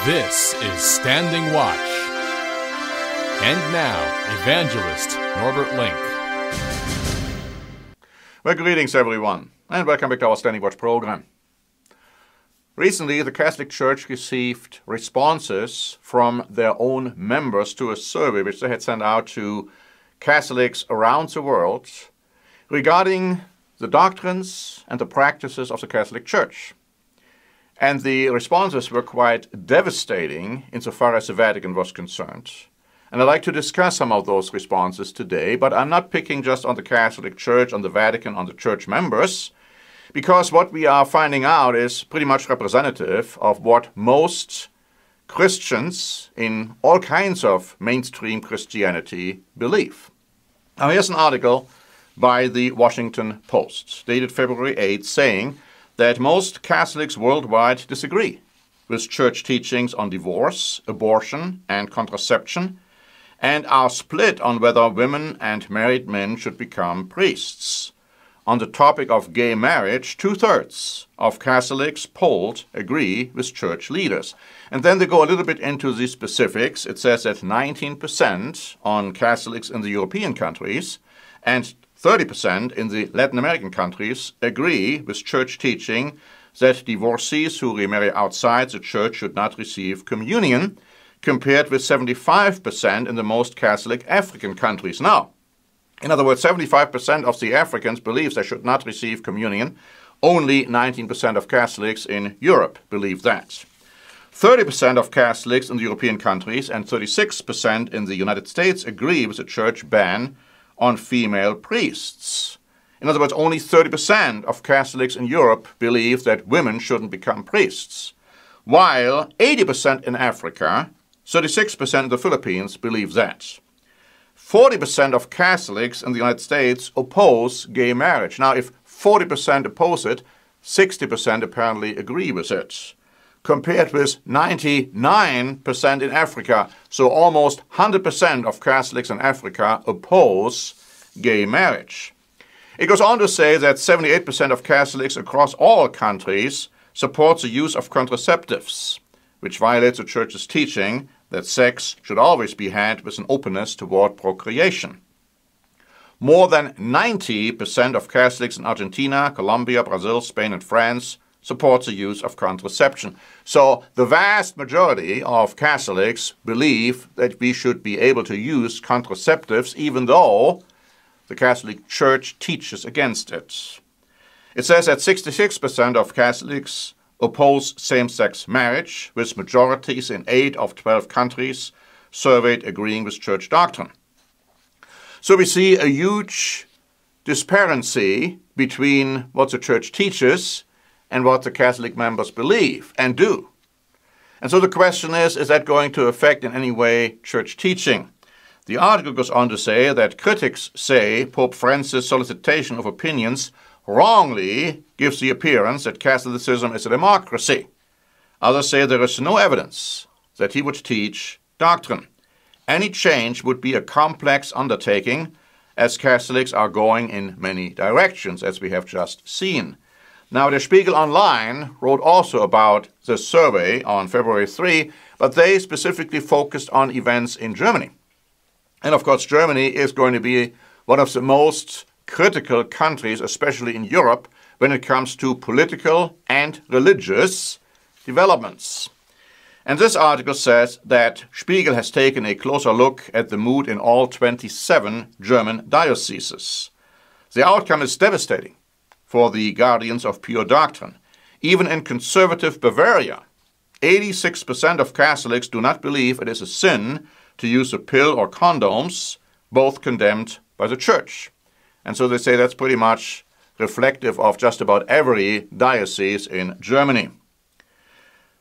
This is Standing Watch. And now, Evangelist Norbert Link. Well, greetings everyone, and welcome back to our Standing Watch program. Recently, the Catholic Church received responses from their own members to a survey which they had sent out to Catholics around the world regarding the doctrines and the practices of the Catholic Church. And the responses were quite devastating insofar as the Vatican was concerned. And I'd like to discuss some of those responses today, but I'm not picking just on the Catholic Church, on the Vatican, on the church members, because what we are finding out is pretty much representative of what most Christians in all kinds of mainstream Christianity believe. Now here's an article by the Washington Post, dated February 8, saying that most Catholics worldwide disagree with church teachings on divorce, abortion, and contraception, and are split on whether women and married men should become priests. On the topic of gay marriage, 2/3 of Catholics polled agree with church leaders. And then they go a little bit into the specifics. It says that 19% on Catholics in the European countries and 30% in the Latin American countries agree with church teaching that divorcees who remarry outside the church should not receive communion, compared with 75% in the most Catholic African countries. Now, in other words, 75% of the Africans believe they should not receive communion. Only 19% of Catholics in Europe believe that. 30% of Catholics in the European countries and 36% in the United States agree with the church ban on female priests. In other words, only 30% of Catholics in Europe believe that women shouldn't become priests, while 80% in Africa, 36% in the Philippines believe that. 40% of Catholics in the United States oppose gay marriage. Now, if 40% oppose it, 60% apparently agree with it, compared with 99% in Africa. So almost 100% of Catholics in Africa oppose gay marriage. It goes on to say that 78% of Catholics across all countries support the use of contraceptives, which violates the Church's teaching that sex should always be had with an openness toward procreation. More than 90% of Catholics in Argentina, Colombia, Brazil, Spain, and France support the use of contraception. So the vast majority of Catholics believe that we should be able to use contraceptives even though the Catholic Church teaches against it. It says that 66% of Catholics oppose same-sex marriage, with majorities in 8 of 12 countries surveyed agreeing with church doctrine. So we see a huge disparity between what the church teaches and what the Catholic members believe and do. And so the question is that going to affect in any way church teaching? The article goes on to say that critics say Pope Francis' solicitation of opinions wrongly gives the appearance that Catholicism is a democracy. Others say there is no evidence that he would teach doctrine. Any change would be a complex undertaking, as Catholics are going in many directions, as we have just seen. Now, Der Spiegel Online wrote also about the survey on February 3, but they specifically focused on events in Germany. And of course, Germany is going to be one of the most critical countries, especially in Europe, when it comes to political and religious developments. And this article says that Spiegel has taken a closer look at the mood in all 27 German dioceses. The outcome is devastating for the guardians of pure doctrine. Even in conservative Bavaria, 86% of Catholics do not believe it is a sin to use a pill or condoms, both condemned by the Church. And so they say that's pretty much reflective of just about every diocese in Germany.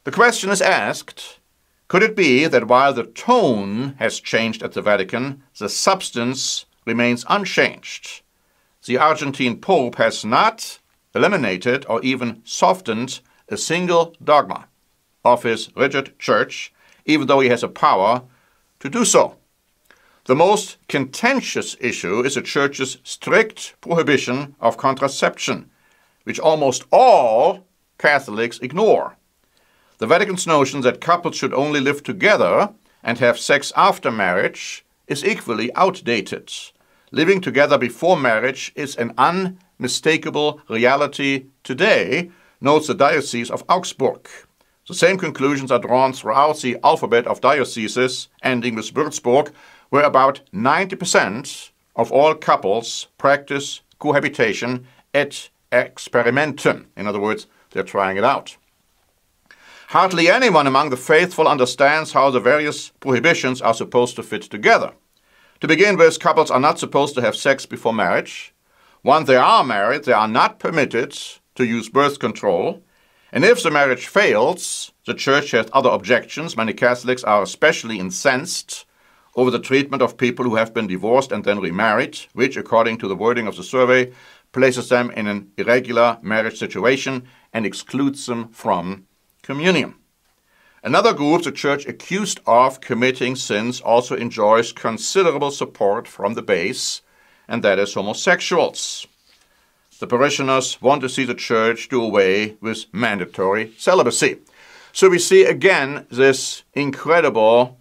The question is asked, could it be that while the tone has changed at the Vatican, the substance remains unchanged? The Argentine Pope has not eliminated or even softened a single dogma of his rigid church, even though he has a power to do so. The most contentious issue is the Church's strict prohibition of contraception, which almost all Catholics ignore. The Vatican's notion that couples should only live together and have sex after marriage is equally outdated. Living together before marriage is an unmistakable reality today, notes the Diocese of Augsburg. The same conclusions are drawn throughout the alphabet of dioceses, ending with Würzburg, where about 90% of all couples practice cohabitation et experimentum. In other words, they're trying it out. Hardly anyone among the faithful understands how the various prohibitions are supposed to fit together. To begin with, couples are not supposed to have sex before marriage. Once they are married, they are not permitted to use birth control. And if the marriage fails, the Church has other objections. Many Catholics are especially incensed over the treatment of people who have been divorced and then remarried, which, according to the wording of the survey, places them in an irregular marriage situation and excludes them from communion. Another group the Church accused of committing sins also enjoys considerable support from the base, and that is homosexuals. The parishioners want to see the Church do away with mandatory celibacy. So we see again this incredible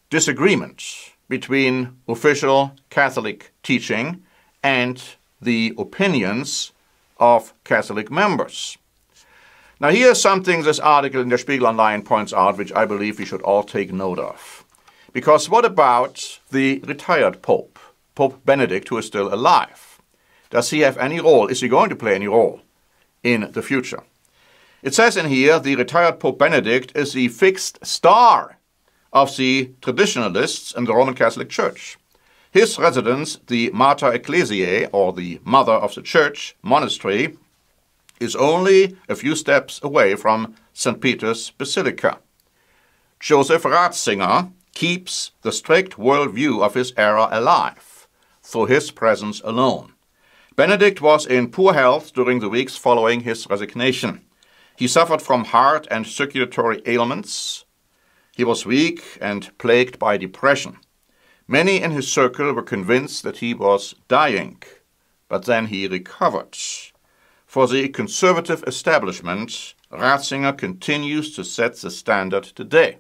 disagreement between official Catholic teaching and the opinions of Catholic members. Now here's something this article in Der Spiegel Online points out, which I believe we should all take note of. Because what about the retired Pope, Pope Benedict, who is still alive? Does he have any role? Is he going to play any role in the future? It says in here, the retired Pope Benedict is the fixed star of the traditionalists in the Roman Catholic Church. His residence, the Mater Ecclesiae, or the Mother of the Church monastery, is only a few steps away from St. Peter's Basilica. Joseph Ratzinger keeps the strict worldview of his era alive through his presence alone. Benedict was in poor health during the weeks following his resignation. He suffered from heart and circulatory ailments. He was weak and plagued by depression. Many in his circle were convinced that he was dying, but then he recovered. For the conservative establishment, Ratzinger continues to set the standard today.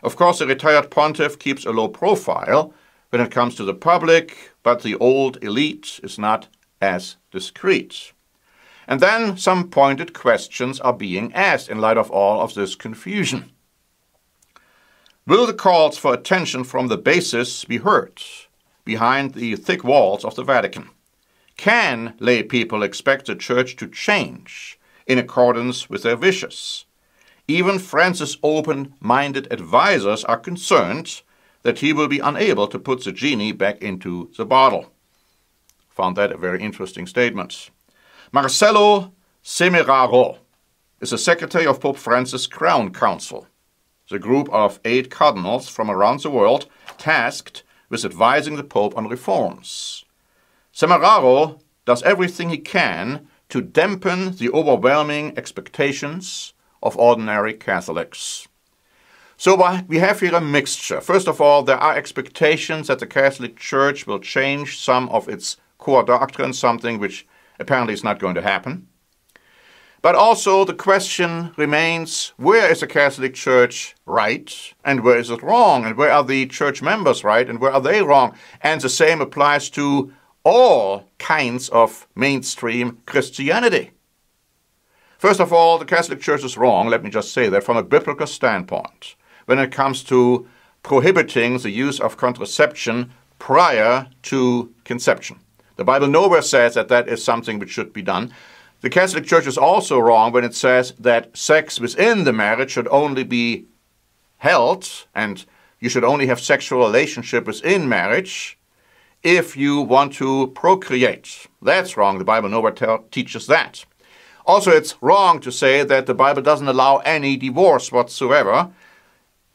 Of course, the retired pontiff keeps a low profile when it comes to the public, but the old elite is not as discreet. And then some pointed questions are being asked in light of all of this confusion. Will the calls for attention from the basis be heard behind the thick walls of the Vatican? Can lay people expect the Church to change in accordance with their wishes? Even Francis' open-minded advisors are concerned that he will be unable to put the genie back into the bottle. Found that a very interesting statement. Marcello Semeraro is the secretary of Pope Francis' Crown Council, the group of 8 cardinals from around the world tasked with advising the Pope on reforms. Semeraro does everything he can to dampen the overwhelming expectations of ordinary Catholics. So we have here a mixture. First of all, there are expectations that the Catholic Church will change some of its core doctrines, something which apparently is not going to happen. But also the question remains, where is the Catholic Church right and where is it wrong? And where are the church members right and where are they wrong? And the same applies to all kinds of mainstream Christianity. First of all, the Catholic Church is wrong, let me just say that, from a biblical standpoint, when it comes to prohibiting the use of contraception prior to conception. The Bible nowhere says that that is something which should be done. The Catholic Church is also wrong when it says that sex within the marriage should only be held, and you should only have sexual relationship within marriage if you want to procreate. That's wrong. The Bible nowhere teaches that. Also, it's wrong to say that the Bible doesn't allow any divorce whatsoever.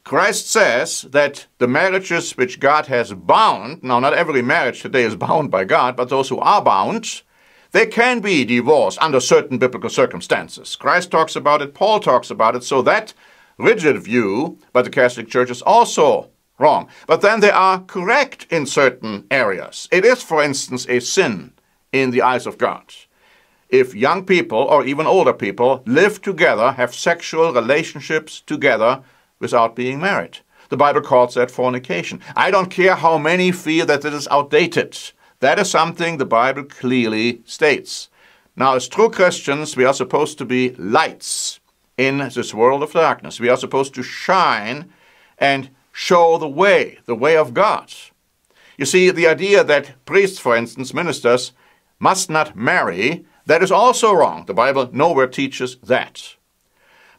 Christ says that the marriages which God has bound, now not every marriage today is bound by God, but those who are bound, they can be divorced under certain biblical circumstances. Christ talks about it, Paul talks about it, so that rigid view by the Catholic Church is also wrong. But then they are correct in certain areas. It is, for instance, a sin in the eyes of God if young people or even older people live together, have sexual relationships together without being married. The Bible calls that fornication. I don't care how many feel that it is outdated. That is something the Bible clearly states. Now, as true Christians, we are supposed to be lights in this world of darkness. We are supposed to shine and show the way of God. You see, the idea that priests, for instance, ministers, must not marry, that is also wrong. The Bible nowhere teaches that.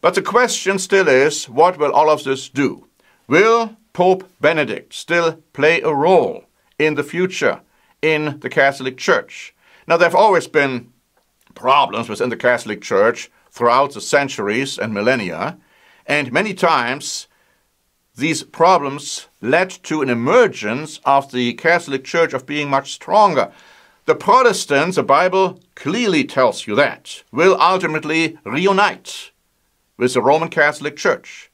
But the question still is, what will all of this do? Will Pope Benedict still play a role in the future in the Catholic Church? Now, there have always been problems within the Catholic Church throughout the centuries and millennia, and many times these problems led to an emergence of the Catholic Church of being much stronger. The Protestants, the Bible clearly tells you that, will ultimately reunite with the Roman Catholic Church.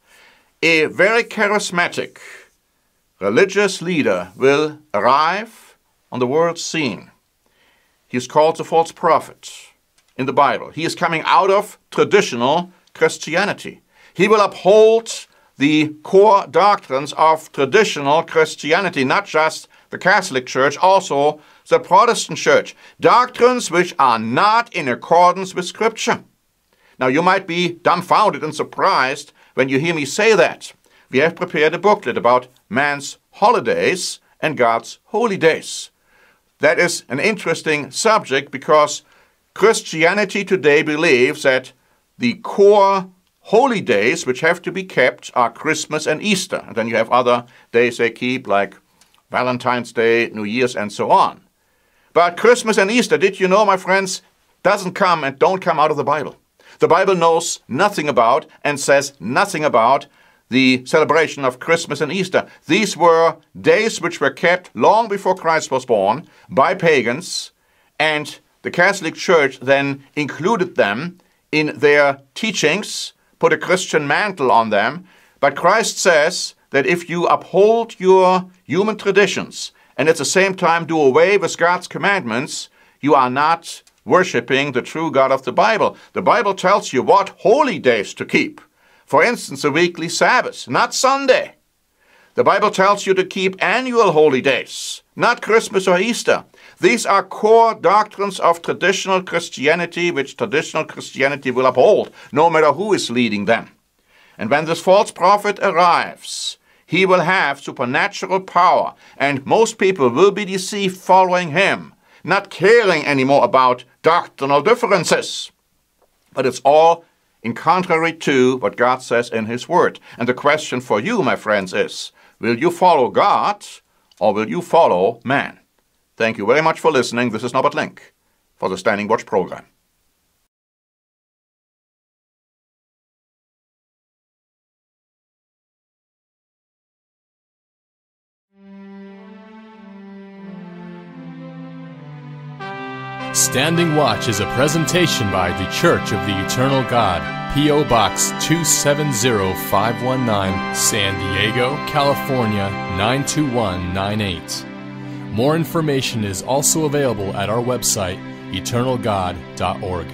A very charismatic religious leader will arrive on the world scene. He is called the false prophet in the Bible. He is coming out of traditional Christianity. He will uphold the core doctrines of traditional Christianity, not just the Catholic Church, also the Protestant Church. Doctrines which are not in accordance with Scripture. Now, you might be dumbfounded and surprised when you hear me say that. We have prepared a booklet about man's holidays and God's holy days. That is an interesting subject because Christianity today believes that the core holy days which have to be kept are Christmas and Easter. And then you have other days they keep like Valentine's Day, New Year's, and so on. But Christmas and Easter, did you know, my friends, don't come out of the Bible. The Bible knows nothing about and says nothing about the celebration of Christmas and Easter. These were days which were kept long before Christ was born by pagans, and the Catholic Church then included them in their teachings, put a Christian mantle on them. But Christ says that if you uphold your human traditions and at the same time do away with God's commandments, you are not worshiping the true God of the Bible. The Bible tells you what holy days to keep. For instance, the weekly Sabbath, not Sunday. The Bible tells you to keep annual holy days, not Christmas or Easter. These are core doctrines of traditional Christianity, which traditional Christianity will uphold, no matter who is leading them. And when this false prophet arrives, he will have supernatural power, and most people will be deceived following him, not caring anymore about doctrinal differences. But it's all in contrary to what God says in his word. And the question for you, my friends, is, will you follow God or will you follow man? Thank you very much for listening. This is Norbert Link for the Standing Watch program. Standing Watch is a presentation by The Church of the Eternal God, P.O. Box 270519, San Diego, California 92198. More information is also available at our website, eternalgod.org.